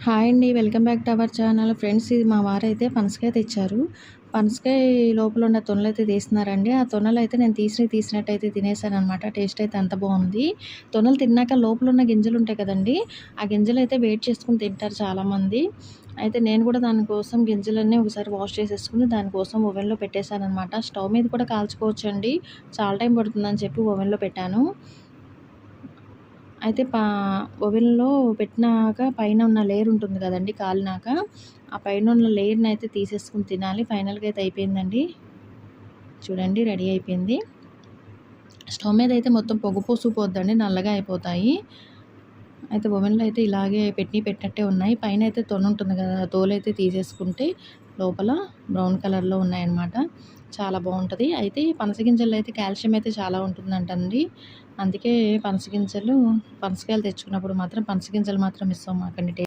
Hi అండి. Welcome back to our channel. Friends, ఇది మా వారైతే పనసకాయ తెచ్చారు. పనసకాయ లోపల ఉన్న తొనలైతే తీస్తున్నారండి. ఆ తొనలైతే నేను తీసినట్టయితే తినేసాననమాట. టేస్ట్ అయితే అంత బాగుంది. తొనలు తిన్నాక లోపల ఉన్న గింజలు ఉంటాయి కదండీ! ఆ గింజలైతే వేడి చేసుకొని తింటారు చాలామంది. అయితే నేను కూడా దానికోసం గింజలన్నీ ఒకసారి వాష్ చేసేసుకొని దానికోసం ఓవెన్‌లో పెట్టేసాననమాట. స్టవ్ మీద కూడా కాల్చుకోవచ్చండి. చాలా టైం పడుతుందని చెప్పి ఓవెన్‌లో పెట్టాను. అయితే ఓవెన్‌లో పెట్టినాక పైన ఉన్న లేయర్ ఉంటుంది కదండీ! కాలినాక, ఆ పైన ఉన్న లేయర్‌ని అయితే తీసేసుకొని తినాలి. ఫైనల్‌గా అయితే అయిపోయిందండి. చూడండి, రెడీ అయిపోయింది. స్టవ్ మీద అయితే మొత్తం పొగ పోసుకుపోద్దండి, నల్లగా అయిపోతాయి. అయితే ఓవెన్‌లో అయితే ఇలాగే పెట్టినట్టే ఉన్నాయి. పైన అయితే తొనుంటుంది కదా! తోలైతే తీసేసుకుంటే లోపల బ్రౌన్ కలర్‌లో ఉన్నాయన్నమాట. చాలా బాగుంటది. అయితే పనసగింజల్లో అయితే కాల్షియం అయితే చాలా ఉంటుందంటండి. అందుకే పనసకాయలు తెచ్చుకున్నప్పుడు మాత్రం పనసగింజలు మాత్రం మిస్ అవ్వమాకండి.